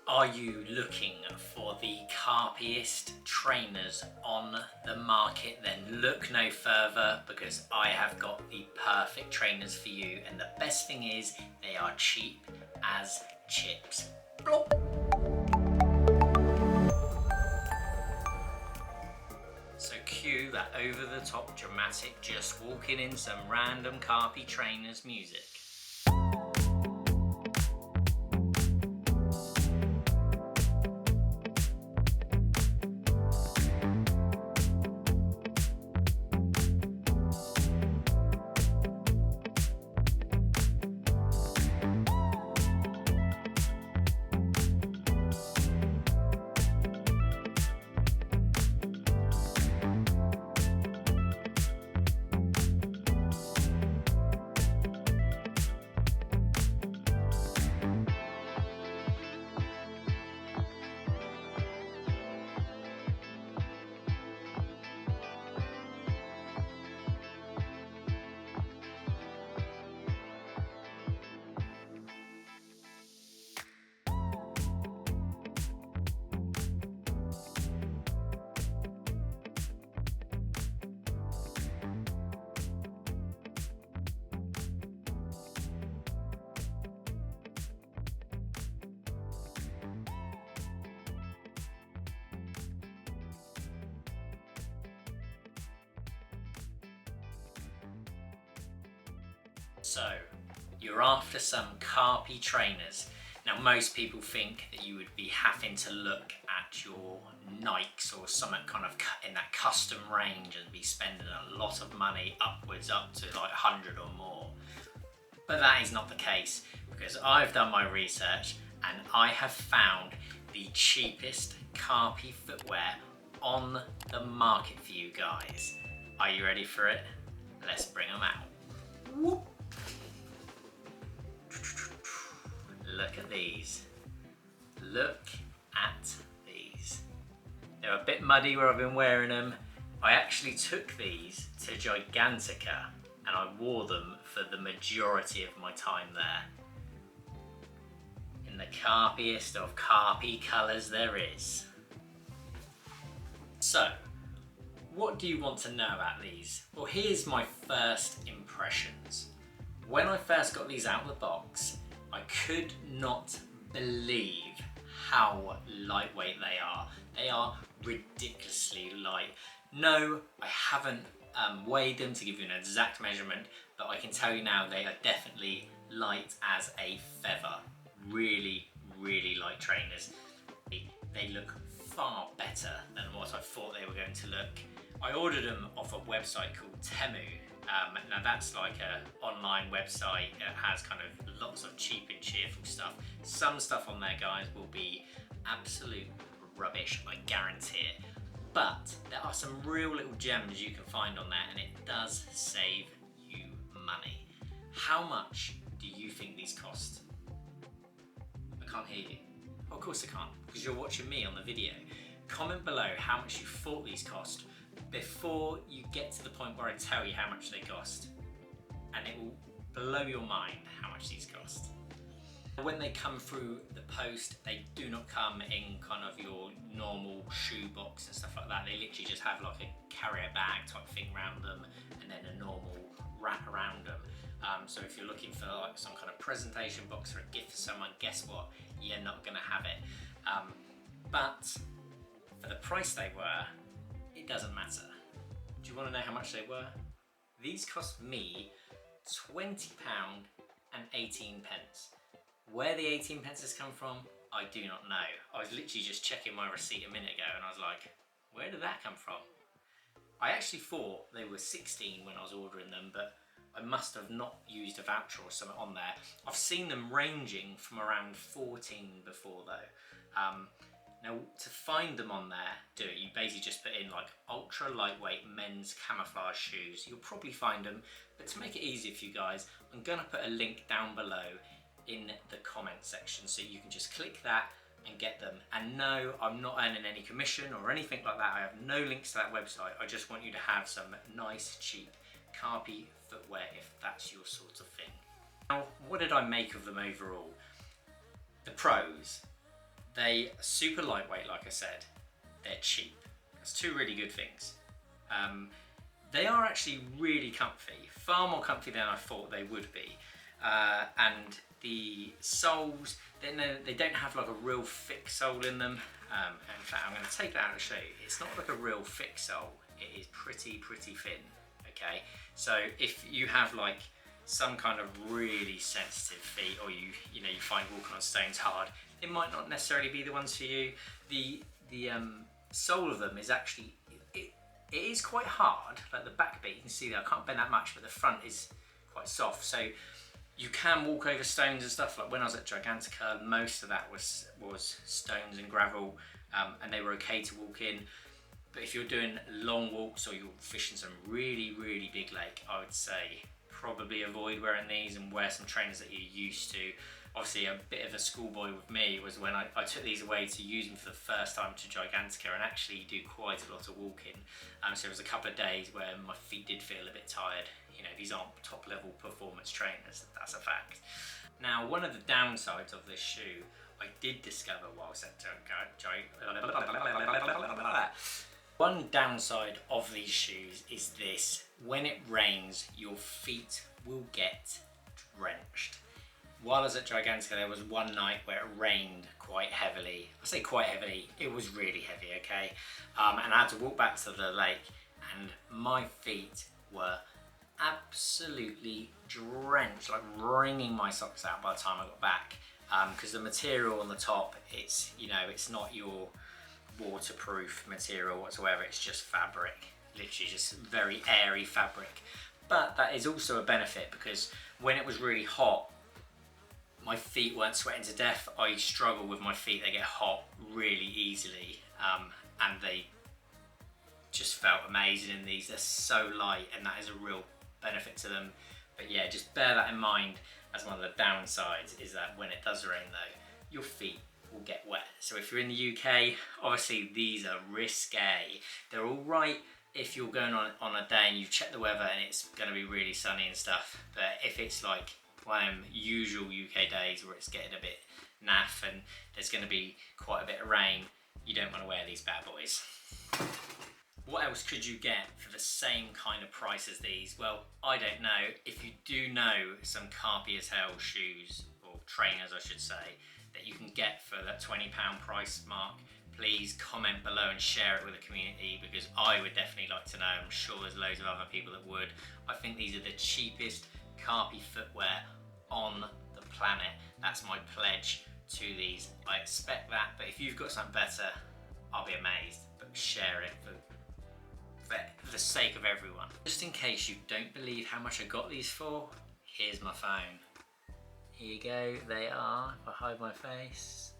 Are you looking for the carpiest trainers on the market? Then look no further, because I have got the perfect trainers for you, and the best thing is they are cheap as chips. Blop. So cue that over the top dramatic just walking in some random carpy trainers music. So, you're after some carpy trainers. Now, most people think that you would be having to look at your Nikes or something kind of in that custom range and be spending a lot of money upwards up to like 100 or more. But that is not the case, because I've done my research and I have found the cheapest carpy footwear on the market for you guys. Are you ready for it? Let's bring them out. Whoop. Look at these. Look at these. They're a bit muddy where I've been wearing them. I actually took these to Gigantica and I wore them for the majority of my time there. In the carpiest of carpy colours there is. So, what do you want to know about these? Well, here's my first impressions. When I first got these out of the box, I could not believe how lightweight they are. They are ridiculously light. No, I haven't weighed them to give you an exact measurement, but I can tell you now they are definitely light as a feather. Really, really light trainers. They look far better than what I thought they were going to look. I ordered them off a website called Temu. Now that's like an online website that has kind of lots of cheap and cheerful stuff. Some stuff on there, guys, will be absolute rubbish, I guarantee it. But there are some real little gems you can find on there, and it does save you money. How much do you think these cost? I can't hear you. Of course I can't, because you're watching me on the video. Comment below how much you thought these cost before you get to the point where I tell you how much they cost, and it will blow your mind how much these cost. When they come through the post, they do not come in kind of your normal shoe box and stuff like that. They literally just have like a carrier bag type thing around them and then a normal wrap around them. So if you're looking for like some kind of presentation box or a gift for someone, guess what? You're not gonna have it. But for the price they were, it doesn't matter. Do you want to know how much they were? These cost me £20 and 18 pence. Where the 18 pence has come from, I do not know. I was literally just checking my receipt a minute ago and I was like, where did that come from? I actually thought they were 16 when I was ordering them, but I must have not used a voucher or something on there. I've seen them ranging from around 14 before though. Now, to find them on there, you basically just put in like ultra lightweight men's camouflage shoes. You'll probably find them, but to make it easier for you guys, I'm gonna put a link down below in the comment section so you can just click that and get them. And no, I'm not earning any commission or anything like that. I have no links to that website. I just want you to have some nice, cheap, carpy footwear if that's your sort of thing. Now, what did I make of them overall? The pros. They are super lightweight, like I said. They're cheap. That's two really good things. They are actually really comfy, far more comfy than I thought they would be. And the soles, they don't have like a real thick sole in them. In fact, I'm going to take that out and show you. It's not like a real thick sole. It is pretty thin. Okay, so if you have like some kind of really sensitive feet, or you find walking on stones hard, it might not necessarily be the ones for you. The sole of them is actually, it is quite hard. Like the back bit, you can see that I can't bend that much, but the front is quite soft. So you can walk over stones and stuff. Like when I was at Gigantica, most of that was stones and gravel, and they were okay to walk in. But if you're doing long walks or you're fishing some really big lake, I would say probably avoid wearing these and wear some trainers that you're used to. Obviously, a bit of a schoolboy with me was when I took these away to use them for the first time to Gigantica and actually do quite a lot of walking. So there was a couple of days where my feet did feel a bit tired. You know, these aren't top level performance trainers, that's a fact. Now, one of the downsides of this shoe, I did discover whilst at one downside of these shoes is this: when it rains, your feet will get drenched. While I was at Gigantica, there was one night where it rained quite heavily. I say quite heavily, it was really heavy, okay? And I had to walk back to the lake, and my feet were absolutely drenched, like wringing my socks out by the time I got back. Because the material on the top, it's not your waterproof material whatsoever. It's just fabric, literally just very airy fabric. But that is also a benefit, because when it was really hot, my feet weren't sweating to death. I struggle with my feet, they get hot really easily, and they just felt amazing in these. They're so light, and that is a real benefit to them. But yeah, just bear that in mind as one of the downsides, is that when it does rain though, your feet will get wet. So if you're in the UK, obviously these are risque. They're all right if you're going on a day and you've checked the weather and it's going to be really sunny and stuff. But if it's like one of them usual UK days where it's getting a bit naff and there's going to be quite a bit of rain, you don't want to wear these bad boys. What else could you get for the same kind of price as these? Well, I don't know. If you do know some carpy as hell shoes, or trainers I should say, that you can get for that £20 price mark, please comment below and share it with the community, because I would definitely like to know. I'm sure there's loads of other people that would. I think these are the cheapest carpy footwear on the planet. That's my pledge to these. I expect that, but if you've got something better, I'll be amazed. But share it for the sake of everyone. Just in case you don't believe how much I got these for, here's my phone. Here you go, they are. If I hide my face,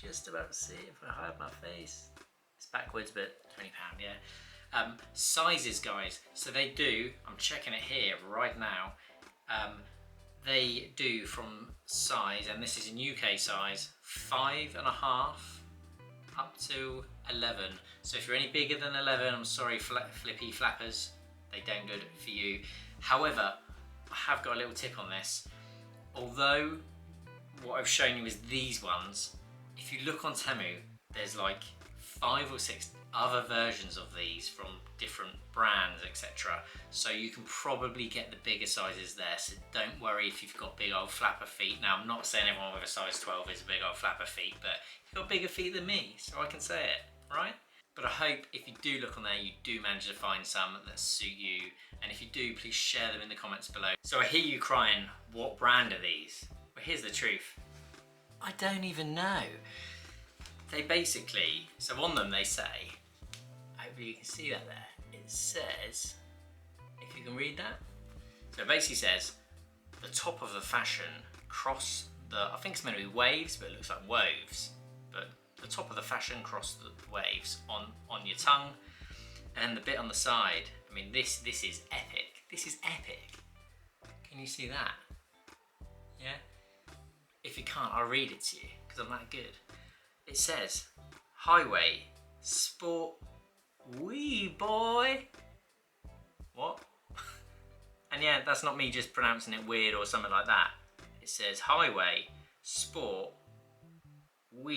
just about to see it. If I hide my face, it's backwards, but £20, yeah. Sizes, guys, so they do, I'm checking it here right now, they do from size, and this is in UK size, 5.5 up to 11. So if you're any bigger than 11, I'm sorry, flippy flappers, they don't do it for you. However, I have got a little tip on this. Although what I've shown you is these ones, if you look on Temu, there's like 5 or 6 other versions of these from different brands, etc. So you can probably get the bigger sizes there, so don't worry if you've got big old flapper feet. Now, I'm not saying everyone with a size 12 is a big old flapper feet, but you've got bigger feet than me, so I can say it, right? But I hope if you do look on there, you do manage to find some that suit you. And if you do, please share them in the comments below. So I hear you crying, what brand are these? Well, here's the truth. I don't even know. They basically, so on them they say, hopefully you can see that there, it says, if you can read that, so it basically says, the top of the fashion cross the, I think it's meant to be waves, but it looks like woves, but the top of the fashion cross the waves on your tongue, and the bit on the side, I mean this is epic, this is epic. Can you see that? Yeah? If you can't, I'll read it to you, because I'm that good. It says, highway, sport, wee boy. What? And yeah, that's not me just pronouncing it weird or something like that. It says highway, sport, wee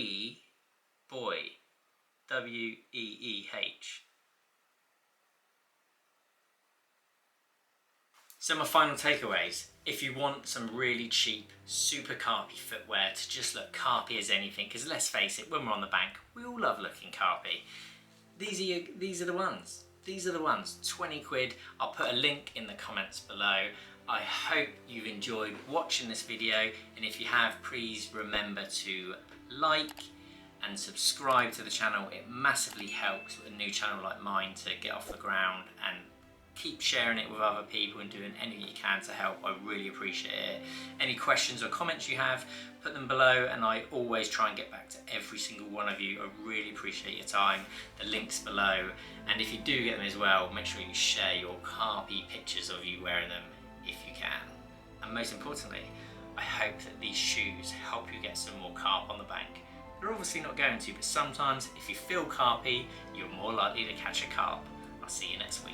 W-E-E-H. So my final takeaways, if you want some really cheap, super carpy footwear to just look carpy as anything, because let's face it, when we're on the bank, we all love looking carpy. These are the ones. These are the ones, 20 quid. I'll put a link in the comments below. I hope you've enjoyed watching this video, and if you have, please remember to like and subscribe to the channel. It massively helps with a new channel like mine to get off the ground, and keep sharing it with other people and doing anything you can to help. I really appreciate it. Any questions or comments you have, put them below, and I always try and get back to every single one of you. I really appreciate your time. The link's below, and if you do get them as well, make sure you share your carpy pictures of you wearing them if you can. And most importantly, I hope that these shoes help you get some more carp on the bank. They're obviously not going to, but sometimes if you feel carpy, you're more likely to catch a carp. I'll see you next week.